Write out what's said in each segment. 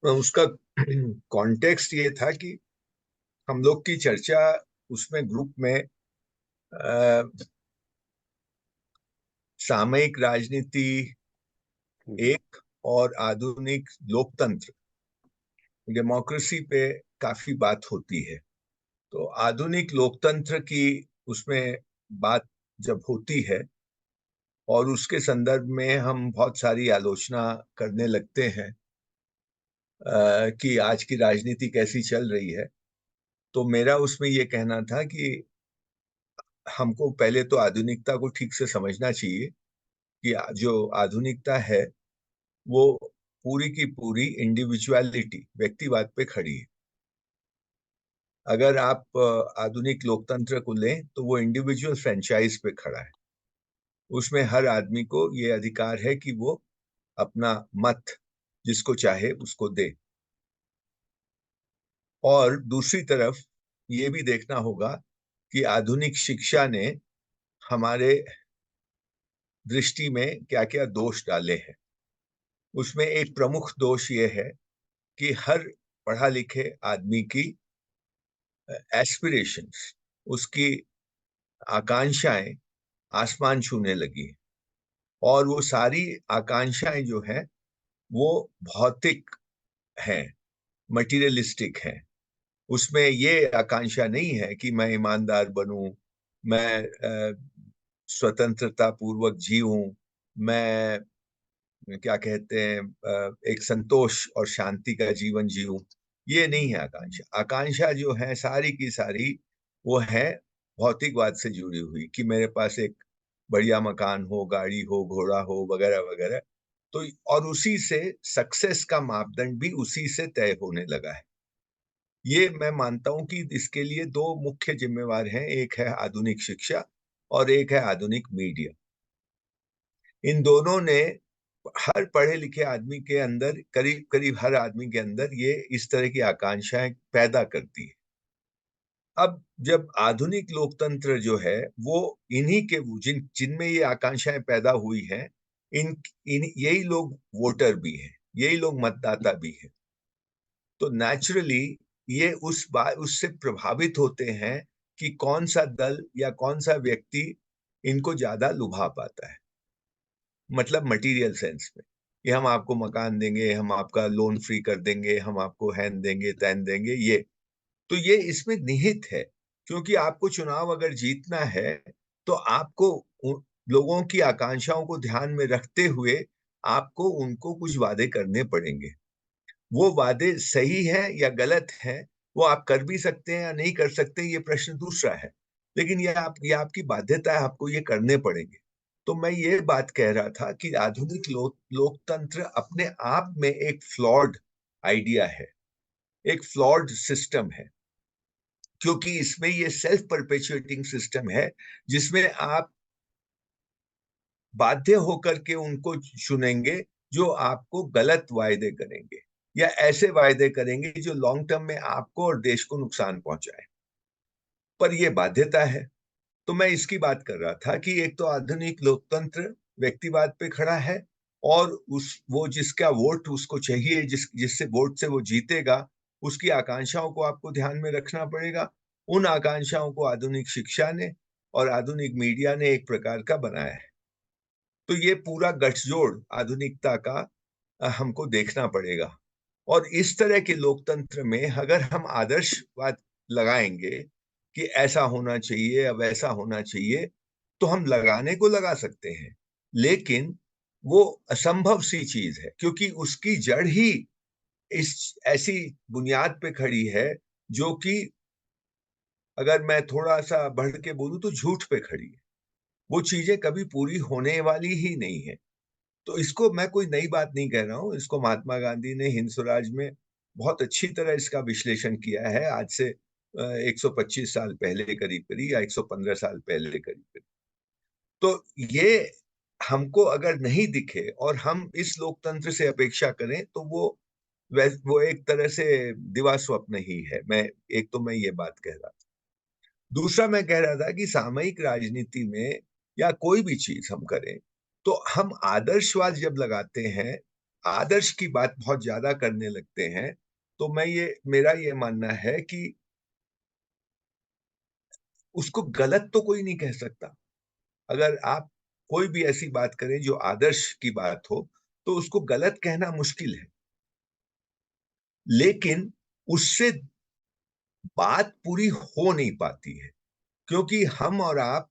उसका कॉन्टेक्स्ट ये था कि हम लोग की चर्चा उसमें ग्रुप में सामयिक राजनीति एक और आधुनिक लोकतंत्र डेमोक्रेसी पे काफी बात होती है। तो आधुनिक लोकतंत्र की उसमें बात जब होती है और उसके संदर्भ में हम बहुत सारी आलोचना करने लगते हैं कि आज की राजनीति कैसी चल रही है, तो मेरा उसमें ये कहना था कि हमको पहले तो आधुनिकता को ठीक से समझना चाहिए कि जो आधुनिकता है वो पूरी की पूरी इंडिविजुअलिटी, व्यक्तिवाद पे खड़ी है। अगर आप आधुनिक लोकतंत्र को लें तो वो इंडिविजुअल फ्रेंचाइज पे खड़ा है। उसमें हर आदमी को ये अधिकार है कि वो अपना मत जिसको चाहे उसको दे। और दूसरी तरफ ये भी देखना होगा कि आधुनिक शिक्षा ने हमारे दृष्टि में क्या क्या दोष डाले हैं। उसमें एक प्रमुख दोष ये है कि हर पढ़ा लिखे आदमी की एस्पिरेशंस, उसकी आकांक्षाएं आसमान छूने लगी है। और वो सारी आकांक्षाएं जो है वो भौतिक हैं, मटीरियलिस्टिक हैं। उसमें ये आकांक्षा नहीं है कि मैं ईमानदार बनूं, मैं स्वतंत्रता पूर्वक जीऊं, मैं क्या कहते हैं एक संतोष और शांति का जीवन जीऊं। ये नहीं है आकांक्षा। आकांक्षा जो है सारी की सारी वो है भौतिकवाद से जुड़ी हुई कि मेरे पास एक बढ़िया मकान हो, गाड़ी हो, घोड़ा हो, वगैरह वगैरह। तो और उसी से सक्सेस का मापदंड भी उसी से तय होने लगा है। ये मैं मानता हूं कि इसके लिए दो मुख्य जिम्मेवार हैं, एक है आधुनिक शिक्षा और एक है आधुनिक मीडिया। इन दोनों ने हर पढ़े लिखे आदमी के अंदर, करीब करीब हर आदमी के अंदर ये इस तरह की आकांक्षाएं पैदा करती है। अब जब आधुनिक लोकतंत्र जो है वो इन्हीं के जिनमें ये आकांक्षाएं पैदा हुई हैं, इन यही लोग वोटर भी हैं, यही लोग मतदाता भी हैं। तो नेचुरली ये उससे प्रभावित होते हैं कि कौन सा दल या कौन सा व्यक्ति इनको ज्यादा लुभा पाता है। मतलब मटेरियल सेंस में कि हम आपको मकान देंगे, हम आपका लोन फ्री कर देंगे, हम आपको हैन देंगे, तैन देंगे। ये तो ये इसमें निहित है, क्योंकि आपको चुनाव अगर जीतना है तो आपको लोगों की आकांक्षाओं को ध्यान में रखते हुए आपको उनको कुछ वादे करने पड़ेंगे। वो वादे सही है या गलत है, वो आप कर भी सकते हैं या नहीं कर सकते, ये प्रश्न दूसरा है। लेकिन ये आपकी बाध्यता है, आपको ये करने पड़ेंगे। तो मैं ये बात कह रहा था कि आधुनिक लोकतंत्र अपने आप में एक फ्लॉड आइडिया है, एक फ्लॉड सिस्टम है, क्योंकि इसमें ये सेल्फ परपेचुएटिंग सिस्टम है जिसमें आप बाध्य होकर के उनको चुनेंगे जो आपको गलत वायदे करेंगे या ऐसे वायदे करेंगे जो लॉन्ग टर्म में आपको और देश को नुकसान पहुंचाए। पर यह बाध्यता है। तो मैं इसकी बात कर रहा था कि एक तो आधुनिक लोकतंत्र व्यक्तिवाद पे खड़ा है और वो जिसका वोट उसको चाहिए, जिससे वोट से वो जीतेगा, उसकी आकांक्षाओं को आपको ध्यान में रखना पड़ेगा। उन आकांक्षाओं को आधुनिक शिक्षा ने और आधुनिक मीडिया ने एक प्रकार का बनाया है। तो ये पूरा गठजोड़ आधुनिकता का हमको देखना पड़ेगा। और इस तरह के लोकतंत्र में अगर हम आदर्शवाद लगाएंगे कि ऐसा होना चाहिए, अब ऐसा होना चाहिए, तो हम लगाने को लगा सकते हैं, लेकिन वो असंभव सी चीज है, क्योंकि उसकी जड़ ही इस ऐसी बुनियाद पे खड़ी है जो कि, अगर मैं थोड़ा सा बढ़ के बोलूं, तो झूठ पे खड़ी है। वो चीजें कभी पूरी होने वाली ही नहीं है। तो इसको मैं कोई नई बात नहीं कह रहा हूं, इसको महात्मा गांधी ने हिंद स्वराज में बहुत अच्छी तरह इसका विश्लेषण किया है, आज से 125 साल पहले करीब करीब, या 115 साल पहले करीब करीब। तो ये हमको अगर नहीं दिखे और हम इस लोकतंत्र से अपेक्षा करें तो वो एक तरह से दिवा स्वप्न ही है। एक तो मैं ये बात कह रहा था। दूसरा मैं कह रहा था कि सामयिक राजनीति में या कोई भी चीज हम करें तो हम आदर्शवाद जब लगाते हैं, आदर्श की बात बहुत ज्यादा करने लगते हैं, तो मेरा ये मानना है कि उसको गलत तो कोई नहीं कह सकता। अगर आप कोई भी ऐसी बात करें जो आदर्श की बात हो, तो उसको गलत कहना मुश्किल है। लेकिन उससे बात पूरी हो नहीं पाती है, क्योंकि हम और आप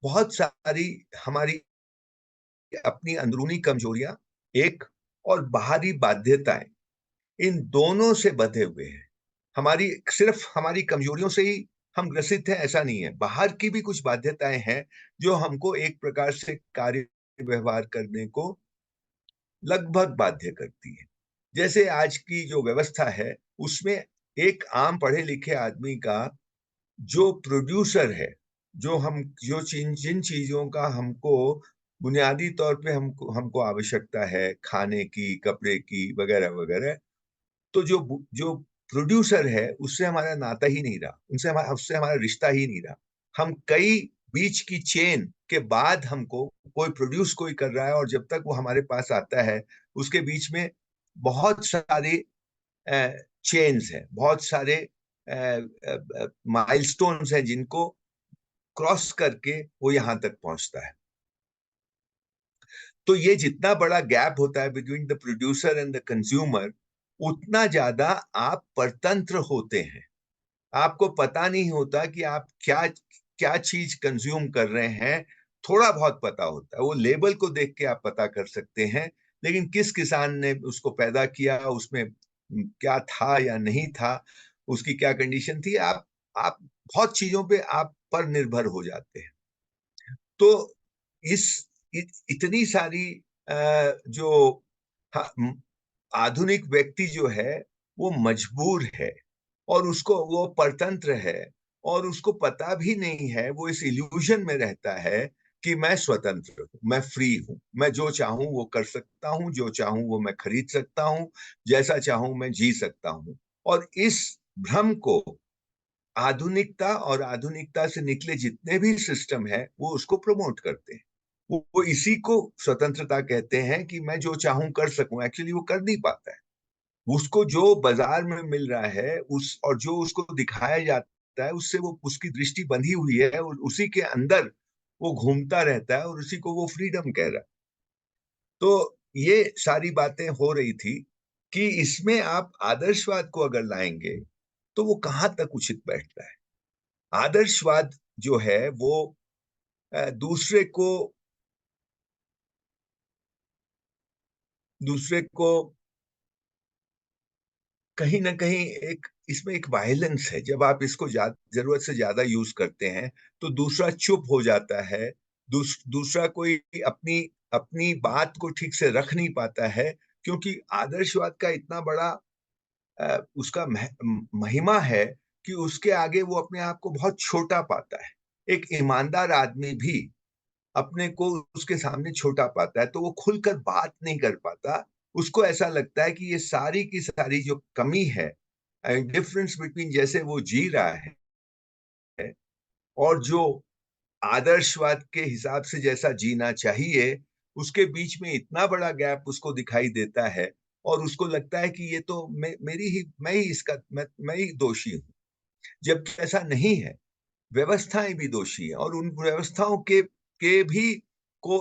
बहुत सारी हमारी अपनी अंदरूनी कमजोरियां एक और बाहरी बाध्यताएं, इन दोनों से बंधे हुए हैं। हमारी सिर्फ हमारी कमजोरियों से ही हम ग्रसित हैं ऐसा नहीं है, बाहर की भी कुछ बाध्यताएं हैं जो हमको एक प्रकार से कार्य व्यवहार करने को लगभग बाध्य करती है। जैसे आज की जो व्यवस्था है, उसमें एक आम पढ़े लिखे आदमी का जो प्रोड्यूसर है, जो जिन चीजों का हमको बुनियादी तौर पे हमको हमको आवश्यकता है, खाने की, कपड़े की, वगैरह वगैरह, तो जो प्रोड्यूसर है उससे हमारा नाता ही नहीं रहा, उससे हमारा रिश्ता ही नहीं रहा। हम कई बीच की चेन के बाद हमको कोई प्रोड्यूस कोई कर रहा है, और जब तक वो हमारे पास आता है उसके बीच में बहुत सारे चेन्स हैं, बहुत सारे माइलस्टोन्स हैं जिनको क्रॉस करके वो यहां तक पहुंचता है। तो ये जितना बड़ा गैप होता है between the producer and the consumer, उतना ज्यादा आप परतंत्र होते हैं। आपको पता नहीं होता कि आप क्या क्या चीज कंज्यूम कर रहे हैं। थोड़ा बहुत पता होता है, वो लेबल को देख के आप पता कर सकते हैं, लेकिन किस किसान ने उसको पैदा किया, उसमें क्या था या नहीं था, उसकी क्या कंडीशन थी, आप बहुत चीजों पे आप पर निर्भर हो जाते हैं। तो इस इतनी सारी जो आधुनिक व्यक्ति जो है वो मजबूर है, और उसको वो परतंत्र है, और उसको पता भी नहीं है, वो इस इल्यूजन में रहता है कि मैं स्वतंत्र हूं, मैं फ्री हूं, मैं जो चाहूं वो कर सकता हूं, जो चाहूं वो मैं खरीद सकता हूं, जैसा चाहूं मैं जी सकता हूं। और इस भ्रम को आधुनिकता और आधुनिकता से निकले जितने भी सिस्टम है वो उसको प्रमोट करते हैं। वो इसी को स्वतंत्रता कहते हैं कि मैं जो चाहूं कर सकूं। एक्चुअली वो कर नहीं पाता है। उसको जो बाजार में मिल रहा है उस और जो उसको दिखाया जाता है, उससे वो उसकी दृष्टि बंधी हुई है, और उसी के अंदर वो घूमता रहता है, और उसी को वो फ्रीडम कह रहा है। तो ये सारी बातें हो रही थी कि इसमें आप आदर्शवाद को अगर लाएंगे तो वो कहाँ तक उचित बैठता है। आदर्शवाद जो है वो दूसरे को कहीं ना कहीं एक इसमें एक वायलेंस है। जब आप इसको जरूरत से ज्यादा यूज करते हैं तो दूसरा चुप हो जाता है। दूसरा कोई अपनी अपनी बात को ठीक से रख नहीं पाता है, क्योंकि आदर्शवाद का इतना बड़ा उसका महिमा है कि उसके आगे वो अपने आप को बहुत छोटा पाता है। एक ईमानदार आदमी भी अपने को उसके सामने छोटा पाता है, तो वो खुलकर बात नहीं कर पाता। उसको ऐसा लगता है कि ये सारी की सारी जो कमी है, डिफरेंस बिटवीन जैसे वो जी रहा है और जो आदर्शवाद के हिसाब से जैसा जीना चाहिए, उसके बीच में इतना बड़ा गैप उसको दिखाई देता है। और उसको लगता है कि ये तो मैं ही मैं ही दोषी हूँ, जबकि ऐसा नहीं है। व्यवस्थाएं भी दोषी है, और उन व्यवस्थाओं के भी को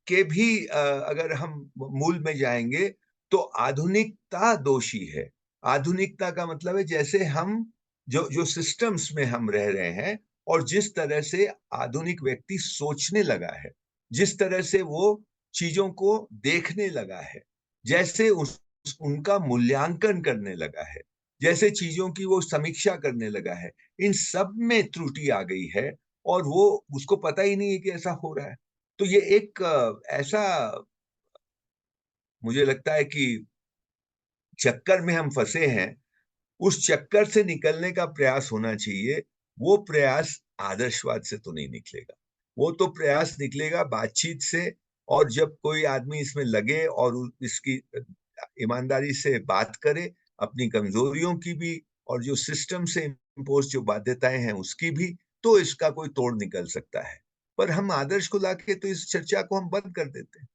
के भी अगर हम मूल में जाएंगे तो आधुनिकता दोषी है। आधुनिकता का मतलब है जैसे हम जो जो सिस्टम्स में हम रह रहे हैं, और जिस तरह से आधुनिक व्यक्ति सोचने लगा है, जिस तरह से वो चीजों को देखने लगा है, जैसे उनका मूल्यांकन करने लगा है, जैसे चीजों की वो समीक्षा करने लगा है, इन सब में त्रुटि आ गई है। और वो उसको पता ही नहीं है कि ऐसा हो रहा है। तो ये एक ऐसा मुझे लगता है कि चक्कर में हम फंसे हैं। उस चक्कर से निकलने का प्रयास होना चाहिए। वो प्रयास आदर्शवाद से तो नहीं निकलेगा, वो तो प्रयास निकलेगा बातचीत से। और जब कोई आदमी इसमें लगे और इसकी ईमानदारी से बात करे, अपनी कमजोरियों की भी और जो सिस्टम से इम्पोज जो बाध्यताएं हैं उसकी भी, तो इसका कोई तोड़ निकल सकता है। पर हम आदर्श को लाके तो इस चर्चा को हम बंद कर देते हैं।